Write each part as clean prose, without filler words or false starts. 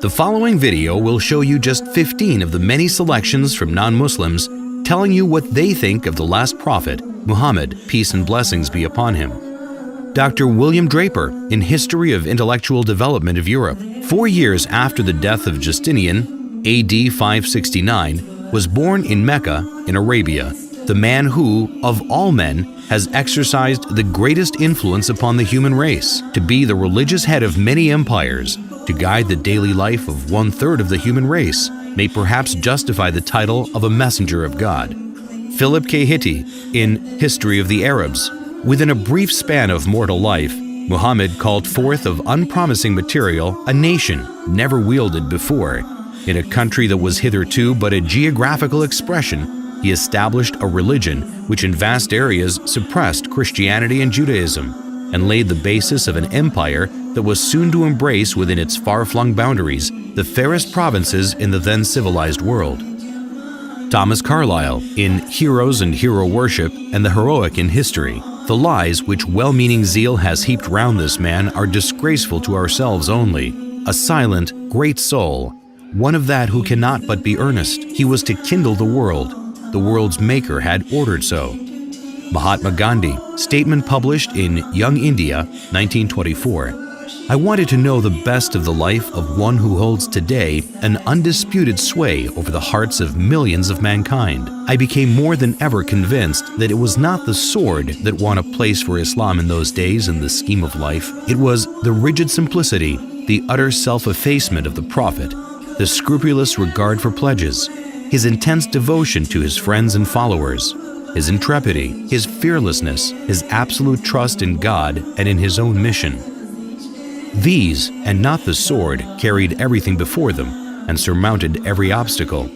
The following video will show you just 15 of the many selections from non-Muslims telling you what they think of the last prophet, Muhammad, peace and blessings be upon him. Dr. William Draper, in History of Intellectual Development of Europe, 4 years after the death of Justinian, AD 569, was born in Mecca in Arabia, the man who, of all men, has exercised the greatest influence upon the human race, to be the religious head of many empires, to guide the daily life of 1/3 of the human race, may perhaps justify the title of a messenger of God. Philip K. Hitti, in History of the Arabs, within a brief span of mortal life, Muhammad called forth of unpromising material a nation never wielded before. In a country that was hitherto but a geographical expression, he established a religion which in vast areas suppressed Christianity and Judaism, and laid the basis of an empire that was soon to embrace within its far-flung boundaries the fairest provinces in the then civilized world. Thomas Carlyle, in Heroes and Hero Worship and the Heroic in History, the lies which well-meaning zeal has heaped round this man are disgraceful to ourselves only. A silent, great soul, one of that who cannot but be earnest. He was to kindle the world. The world's maker had ordered so. Mahatma Gandhi, statement published in Young India, 1924. I wanted to know the best of the life of one who holds today an undisputed sway over the hearts of millions of mankind. I became more than ever convinced that it was not the sword that won a place for Islam in those days in the scheme of life. It was the rigid simplicity, the utter self-effacement of the Prophet, the scrupulous regard for pledges, his intense devotion to his friends and followers, his intrepidity, his fearlessness, his absolute trust in God and in his own mission. These, and not the sword, carried everything before them and surmounted every obstacle.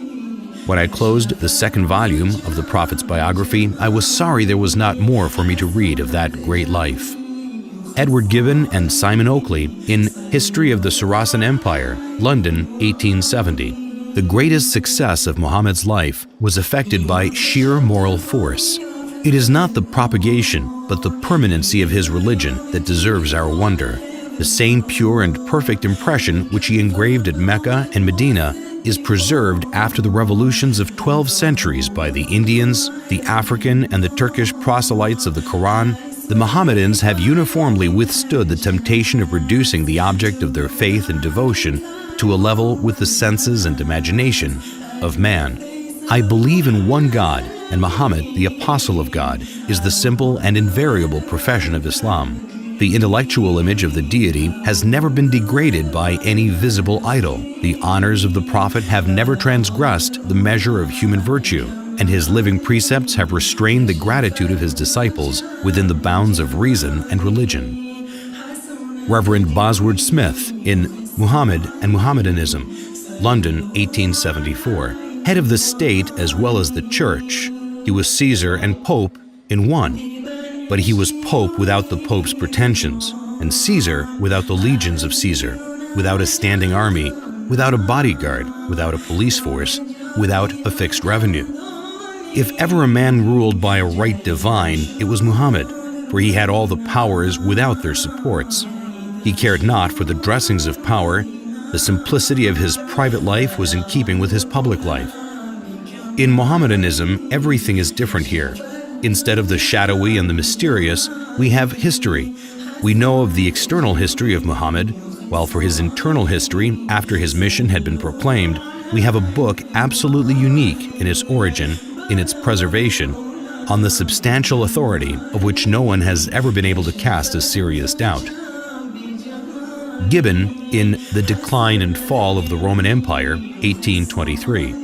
When I closed the second volume of the Prophet's biography, I was sorry there was not more for me to read of that great life. Edward Gibbon and Simon Oakley, in History of the Saracen Empire, London, 1870. The greatest success of Muhammad's life was effected by sheer moral force. It is not the propagation, but the permanency of his religion that deserves our wonder. The same pure and perfect impression which he engraved at Mecca and Medina is preserved after the revolutions of 12 centuries by the Indians, the African and the Turkish proselytes of the Quran. The Mohammedans have uniformly withstood the temptation of reducing the object of their faith and devotion to a level with the senses and imagination of man. I believe in one God, and Muhammad, the Apostle of God, is the simple and invariable profession of Islam. The intellectual image of the deity has never been degraded by any visible idol. The honors of the Prophet have never transgressed the measure of human virtue, and his living precepts have restrained the gratitude of his disciples within the bounds of reason and religion. Reverend Bosworth Smith, in Muhammad and Mohammedanism, London, 1874. Head of the state as well as the church, he was Caesar and Pope in one. But he was Pope without the Pope's pretensions, and Caesar without the legions of Caesar, without a standing army, without a bodyguard, without a police force, without a fixed revenue. If ever a man ruled by a right divine, it was Muhammad, for he had all the powers without their supports. He cared not for the dressings of power. The simplicity of his private life was in keeping with his public life. In Mohammedanism, everything is different here. Instead of the shadowy and the mysterious, we have history. We know of the external history of Muhammad, while for his internal history, after his mission had been proclaimed, we have a book absolutely unique in its origin, in its preservation, on the substantial authority of which no one has ever been able to cast a serious doubt. Gibbon, in The Decline and Fall of the Roman Empire, 1823.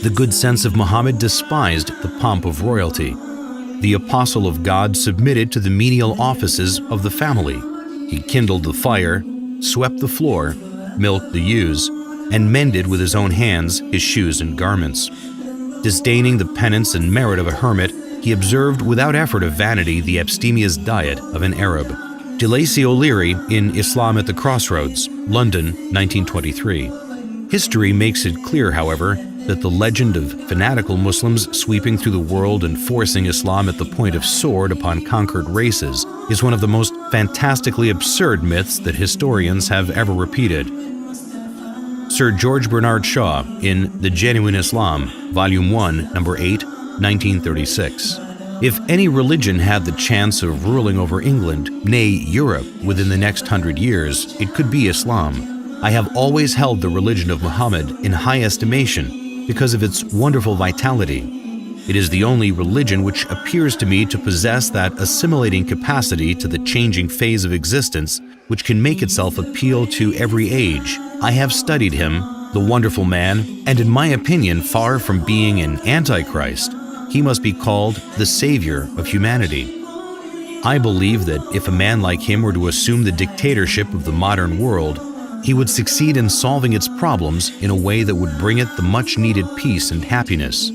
The good sense of Muhammad despised the pomp of royalty. The apostle of God submitted to the menial offices of the family. He kindled the fire, swept the floor, milked the ewes, and mended with his own hands his shoes and garments. Disdaining the penance and merit of a hermit, he observed without effort of vanity the abstemious diet of an Arab. De Lacy O'Leary, in Islam at the Crossroads, London, 1923. History makes it clear, however, that the legend of fanatical Muslims sweeping through the world and forcing Islam at the point of sword upon conquered races is one of the most fantastically absurd myths that historians have ever repeated. Sir George Bernard Shaw in The Genuine Islam, Volume 1, Number 8, 1936. If any religion had the chance of ruling over England, nay, Europe, within the next 100 years, it could be Islam. I have always held the religion of Muhammad in high estimation because of its wonderful vitality. It is the only religion which appears to me to possess that assimilating capacity to the changing phase of existence which can make itself appeal to every age. I have studied him, the wonderful man, and in my opinion, far from being an antichrist, he must be called the savior of humanity. I believe that if a man like him were to assume the dictatorship of the modern world, he would succeed in solving its problems in a way that would bring it the much-needed peace and happiness.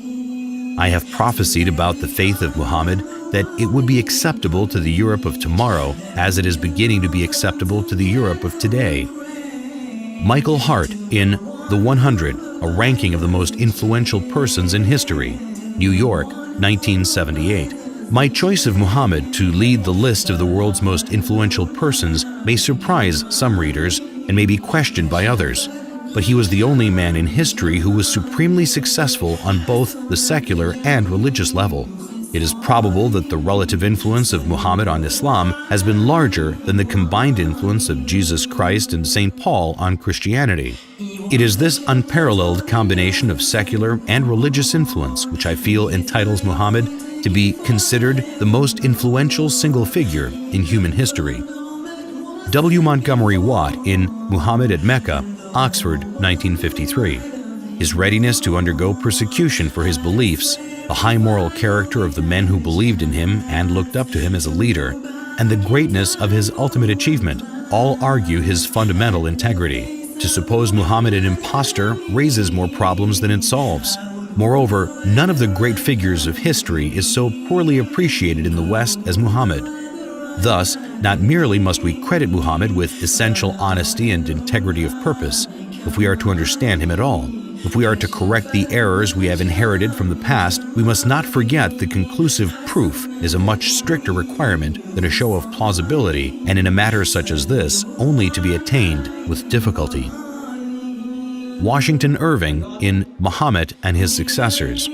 I have prophesied about the faith of Muhammad that it would be acceptable to the Europe of tomorrow as it is beginning to be acceptable to the Europe of today. Michael Hart in The 100, a ranking of the most influential persons in history, New York, 1978. My choice of Muhammad to lead the list of the world's most influential persons may surprise some readers and may be questioned by others. But he was the only man in history who was supremely successful on both the secular and religious level. It is probable that the relative influence of Muhammad on Islam has been larger than the combined influence of Jesus Christ and St. Paul on Christianity. It is this unparalleled combination of secular and religious influence which I feel entitles Muhammad to be considered the most influential single figure in human history. W. Montgomery Watt in Muhammad at Mecca, Oxford, 1953. His readiness to undergo persecution for his beliefs, the high moral character of the men who believed in him and looked up to him as a leader, and the greatness of his ultimate achievement all argue his fundamental integrity. To suppose Muhammad an impostor raises more problems than it solves. Moreover, none of the great figures of history is so poorly appreciated in the West as Muhammad. Thus, not merely must we credit Muhammad with essential honesty and integrity of purpose, if we are to understand him at all. If we are to correct the errors we have inherited from the past, we must not forget that conclusive proof is a much stricter requirement than a show of plausibility, and in a matter such as this, only to be attained with difficulty. Washington Irving in Muhammad and His Successors.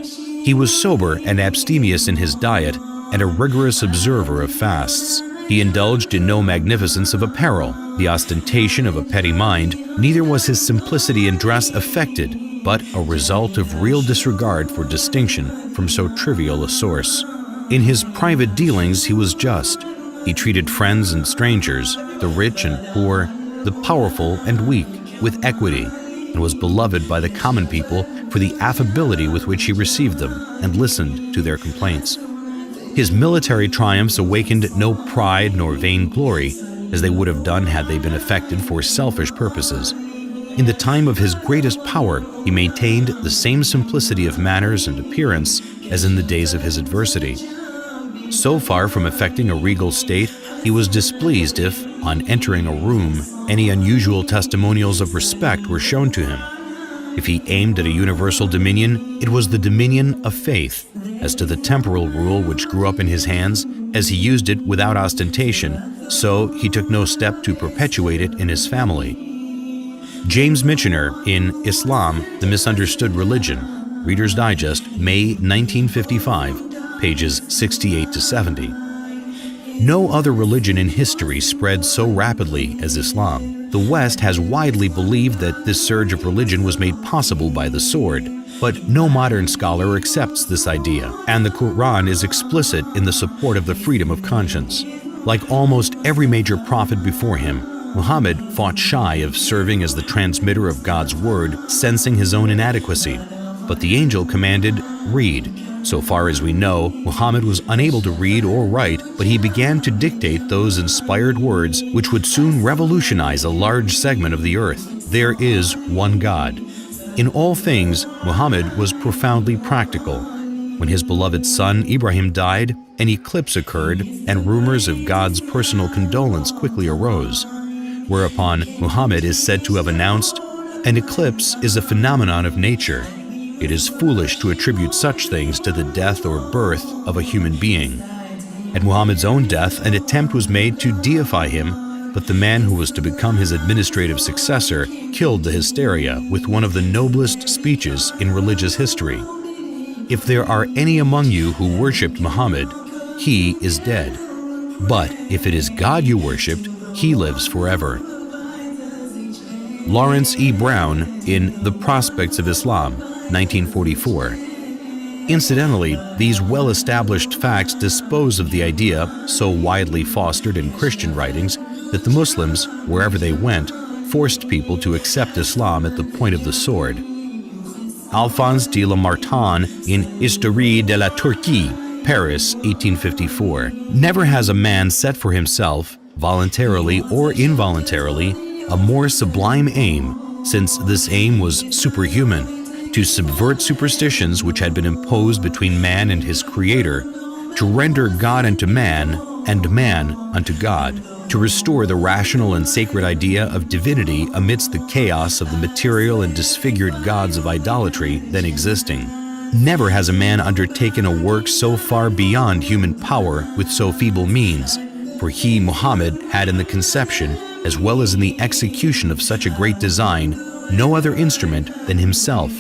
He was sober and abstemious in his diet and a rigorous observer of fasts. He indulged in no magnificence of apparel, the ostentation of a petty mind, neither was his simplicity in dress affected, but a result of real disregard for distinction from so trivial a source. In his private dealings he was just. He treated friends and strangers, the rich and poor, the powerful and weak, with equity, and was beloved by the common people for the affability with which he received them and listened to their complaints. His military triumphs awakened no pride nor vainglory, as they would have done had they been effected for selfish purposes. In the time of his greatest power, he maintained the same simplicity of manners and appearance as in the days of his adversity. So far from affecting a regal state, he was displeased if, on entering a room, any unusual testimonials of respect were shown to him. If he aimed at a universal dominion, it was the dominion of faith. As to the temporal rule which grew up in his hands, as he used it without ostentation, so he took no step to perpetuate it in his family. James Michener in Islam, the Misunderstood Religion, Reader's Digest, May 1955, pages 68 to 70. No other religion in history spread so rapidly as Islam. The West has widely believed that this surge of religion was made possible by the sword, but no modern scholar accepts this idea, and the Quran is explicit in the support of the freedom of conscience. Like almost every major prophet before him, Muhammad fought shy of serving as the transmitter of God's word, sensing his own inadequacy. But the angel commanded, "Read." So far as we know, Muhammad was unable to read or write, but he began to dictate those inspired words which would soon revolutionize a large segment of the earth. There is one God. In all things, Muhammad was profoundly practical. When his beloved son Ibrahim died, an eclipse occurred, and rumors of God's personal condolence quickly arose. Whereupon Muhammad is said to have announced, "An eclipse is a phenomenon of nature. It is foolish to attribute such things to the death or birth of a human being." At Muhammad's own death, an attempt was made to deify him, but the man who was to become his administrative successor killed the hysteria with one of the noblest speeches in religious history. If there are any among you who worshipped Muhammad, he is dead. But if it is God you worshipped, he lives forever. Lawrence E. Brown in The Prospects of Islam, 1944. Incidentally, these well-established facts dispose of the idea, so widely fostered in Christian writings, that the Muslims, wherever they went, forced people to accept Islam at the point of the sword. Alphonse de Lamartine in Histoire de la Turquie, Paris, 1854. Never has a man set for himself, voluntarily or involuntarily, a more sublime aim, since this aim was superhuman, to subvert superstitions which had been imposed between man and his Creator, to render God unto man, and man unto God, to restore the rational and sacred idea of divinity amidst the chaos of the material and disfigured gods of idolatry then existing. Never has a man undertaken a work so far beyond human power with so feeble means, for he, Muhammad, had in the conception, as well as in the execution of such a great design, no other instrument than himself,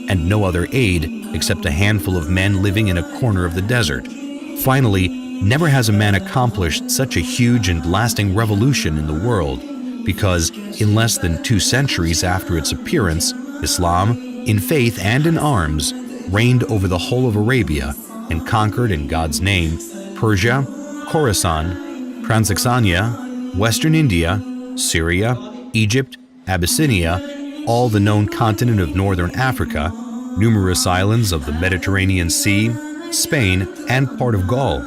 and no other aid except a handful of men living in a corner of the desert. Finally, never has a man accomplished such a huge and lasting revolution in the world, because in less than 2 centuries after its appearance, Islam, in faith and in arms, reigned over the whole of Arabia and conquered in God's name Persia, Khorasan, Transoxania, Western India, Syria, Egypt, Abyssinia, all the known continent of northern Africa, numerous islands of the Mediterranean Sea, Spain, and part of Gaul.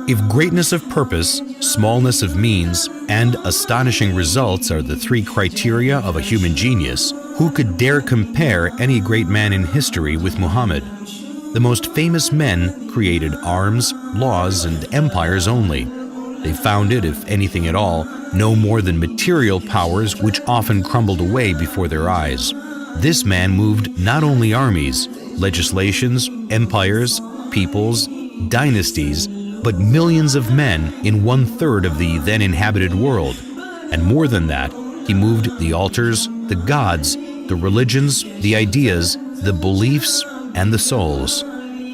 If greatness of purpose, smallness of means, and astonishing results are the 3 criteria of a human genius, who could dare compare any great man in history with Muhammad? The most famous men created arms, laws, and empires only. They founded, if anything at all, no more than material powers which often crumbled away before their eyes. This man moved not only armies, legislations, empires, peoples, dynasties, but millions of men in 1/3 of the then inhabited world. And more than that, he moved the altars, the gods, the religions, the ideas, the beliefs, and the souls.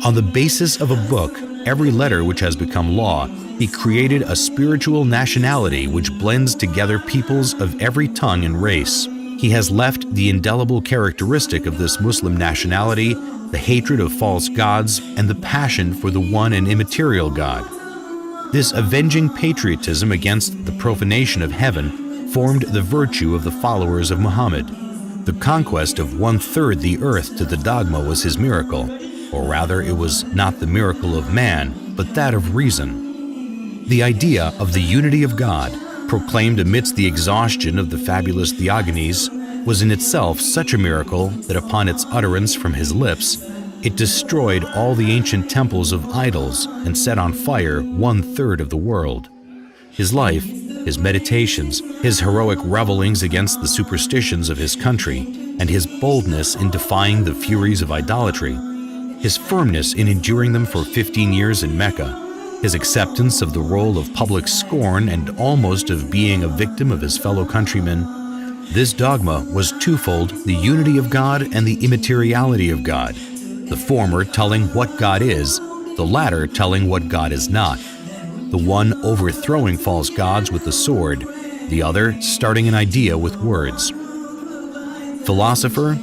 On the basis of a book, every letter which has become law, he created a spiritual nationality which blends together peoples of every tongue and race. He has left the indelible characteristic of this Muslim nationality, the hatred of false gods, and the passion for the one and immaterial God. This avenging patriotism against the profanation of heaven formed the virtue of the followers of Muhammad. The conquest of 1/3 the earth to the dogma was his miracle, or rather it was not the miracle of man, but that of reason. The idea of the unity of God, proclaimed amidst the exhaustion of the fabulous Theogonies, was in itself such a miracle that upon its utterance from his lips, it destroyed all the ancient temples of idols and set on fire 1/3 of the world. His life, his meditations, his heroic revelings against the superstitions of his country, and his boldness in defying the furies of idolatry, his firmness in enduring them for 15 years in Mecca, his acceptance of the role of public scorn and almost of being a victim of his fellow countrymen, this dogma was twofold: the unity of God and the immateriality of God, the former telling what God is, the latter telling what God is not, the one overthrowing false gods with the sword, the other starting an idea with words. Philosopher,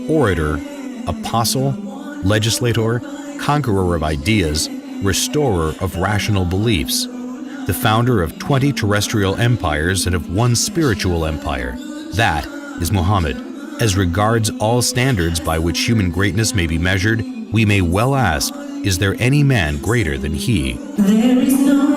orator, apostle, legislator, conqueror of ideas, restorer of rational beliefs, the founder of 20 terrestrial empires and of 1 spiritual empire, that is Muhammad. As regards all standards by which human greatness may be measured, we may well ask, is there any man greater than he? There is no